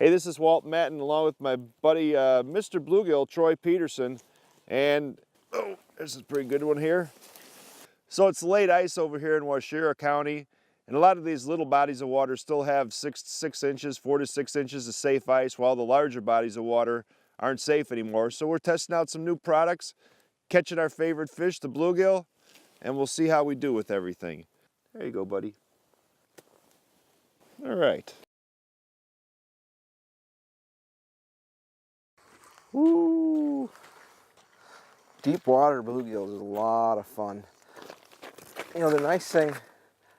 Hey, this is Walt Matten along with my buddy Mr. Bluegill, Troy Peterson. And, oh, this is a pretty good one here. So it's late ice over here in Washira County. And a lot of these little bodies of water still have 4 to 6 inches of safe ice, while the larger bodies of water aren't safe anymore. So we're testing out some new products, catching our favorite fish, the bluegill, and we'll see how we do with everything. There you go, buddy. All right. Woo! Deep water bluegills is a lot of fun. You know, the nice thing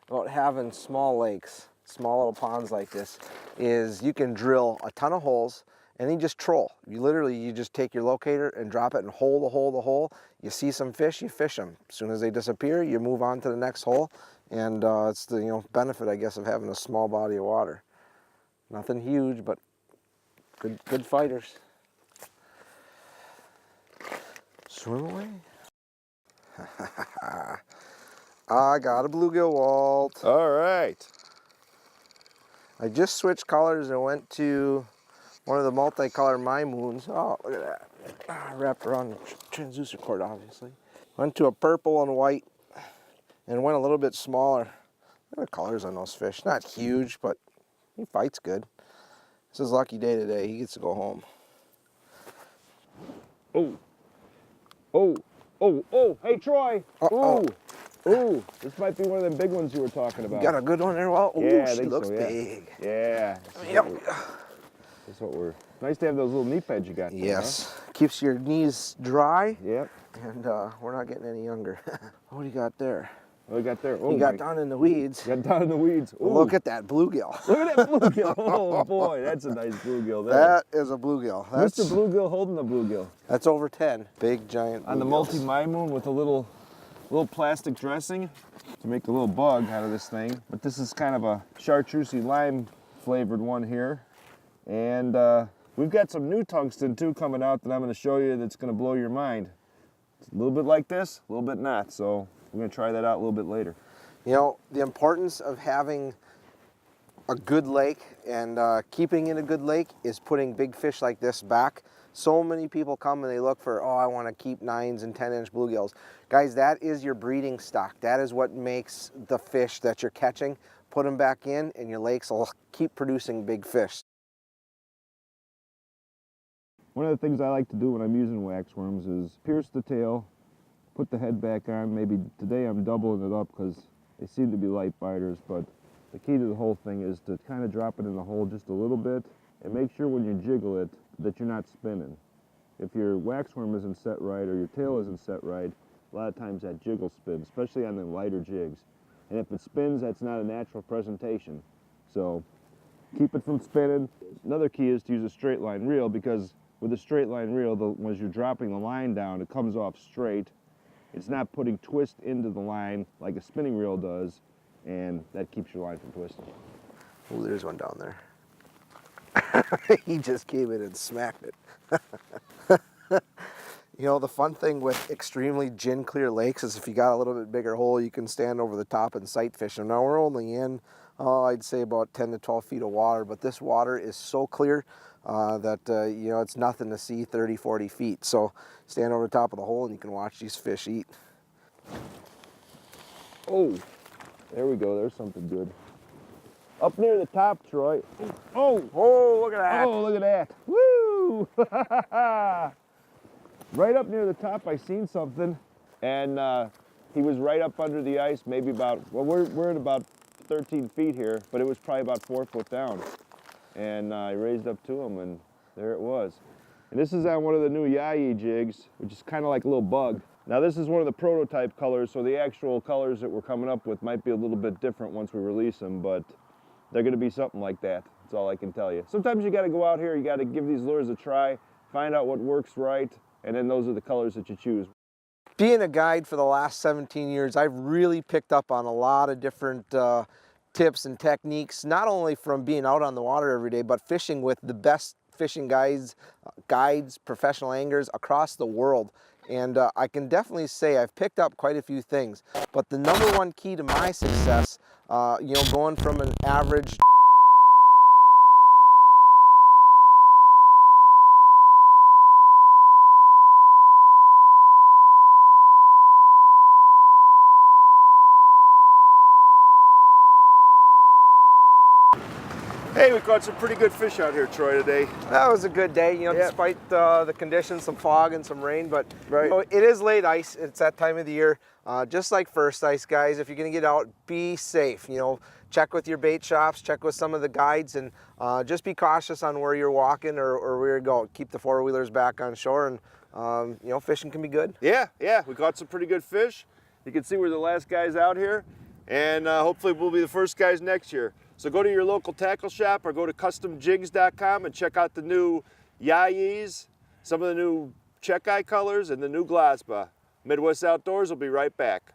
about having small lakes, small little ponds like this, is you can drill a ton of holes and then just troll. You just take your locator and drop it and hole the hole. You see some fish, you fish them. As soon as they disappear, you move on to the next hole. And it's the benefit, I guess, of having a small body of water. Nothing huge, but good fighters. Swim away. I got a bluegill, Walt. All right. I just switched colors and went to one of the multicolor my moons. Oh, look at that. Wrapped around the transducer cord, obviously. Went to a purple and white and went a little bit smaller. Look at the colors on those fish. Not huge, but he fights good. It's his lucky day today. He gets to go home. Oh. Oh. Oh. Oh. Hey, Troy. Uh-oh. Ooh. Ooh. This might be one of them big ones you were talking about. You got a good one there, Walt? Ooh, yeah, she looks so, yeah. big. Yeah. Yep. That's what we're... Nice to have those little knee pads you got. Yes. Huh? Keeps your knees dry. Yep. And we're not getting any younger. What do you got there? What do we got there? Oh, you got down in the weeds. Got down in the weeds. Ooh. Look at that bluegill. Look at that bluegill. Oh boy, that's a nice bluegill there. That is a bluegill. That's Mr. Bluegill holding the bluegill. That's over 10. Big giant bluegills. On the multi-my-moon with a little plastic dressing to make a little bug out of this thing. But this is kind of a chartreusey lime flavored one here. And we've got some new tungsten too coming out that I'm going to show you that's going to blow your mind. It's a little bit like this, a little bit not. So we're going to try that out a little bit later. You know, the importance of having a good lake and keeping in a good lake is putting big fish like this back. So many people come and they look for, oh, I want to keep 9 and 10-inch bluegills. Guys, that is your breeding stock. That is what makes the fish that you're catching. Put them back in and your lakes will keep producing big fish. One of the things I like to do when I'm using wax worms is pierce the tail, put the head back on. Maybe today I'm doubling it up because they seem to be light biters, but the key to the whole thing is to kind of drop it in the hole just a little bit and make sure when you jiggle it that you're not spinning. If your wax worm isn't set right or your tail isn't set right, a lot of times that jiggle spins, especially on the lighter jigs. And if it spins, that's not a natural presentation. So keep it from spinning. Another key is to use a straight line reel, because with a straight line reel, when you're dropping the line down, it comes off straight. It's not putting twist into the line like a spinning reel does, and that keeps your line from twisting. Oh, there's one down there. He just came in and smacked it. You know, the fun thing with extremely gin clear lakes is if you got a little bit bigger hole, you can stand over the top and sight fish them. Now we're only in, I'd say about 10 to 12 feet of water, but this water is so clear that, you know, it's nothing to see 30, 40 feet. So stand over the top of the hole and you can watch these fish eat. Oh, there we go. There's something good. Up near the top, Troy. Oh, oh, look at that. Oh, look at that. Woo! Right up near the top, I seen something, and he was right up under the ice, maybe about, well, we're at about 13 feet here, but it was probably about 4 foot down. And I raised up to him, and there it was. And this is on one of the new Yayi jigs, which is kind of like a little bug. Now this is one of the prototype colors, so the actual colors that we're coming up with might be a little bit different once we release them, but they're gonna be something like that. That's all I can tell you. Sometimes you gotta go out here, you gotta give these lures a try, find out what works right, and then those are the colors that you choose. Being a guide for the last 17 years, I've really picked up on a lot of different tips and techniques, not only from being out on the water every day, but fishing with the best fishing guides, professional anglers across the world. And I can definitely say I've picked up quite a few things. But the number one key to my success, you know, going from an average Hey, we caught some pretty good fish out here, Troy, today. That was a good day, you know, Yep. despite the conditions, some fog and some rain, but Right. you know, it is late ice. It's that time of the year. Just like first ice, guys, if you're gonna get out, be safe. You know, check with your bait shops, check with some of the guides, and just be cautious on where you're walking or where you're going. Keep the four-wheelers back on shore, and you know, fishing can be good. Yeah, we caught some pretty good fish. You can see we're the last guys out here, and hopefully we'll be the first guys next year. So go to your local tackle shop or go to customjigs.com and check out the new Yayis, some of the new check eye colors, and the new Glasba. Midwest Outdoors will be right back.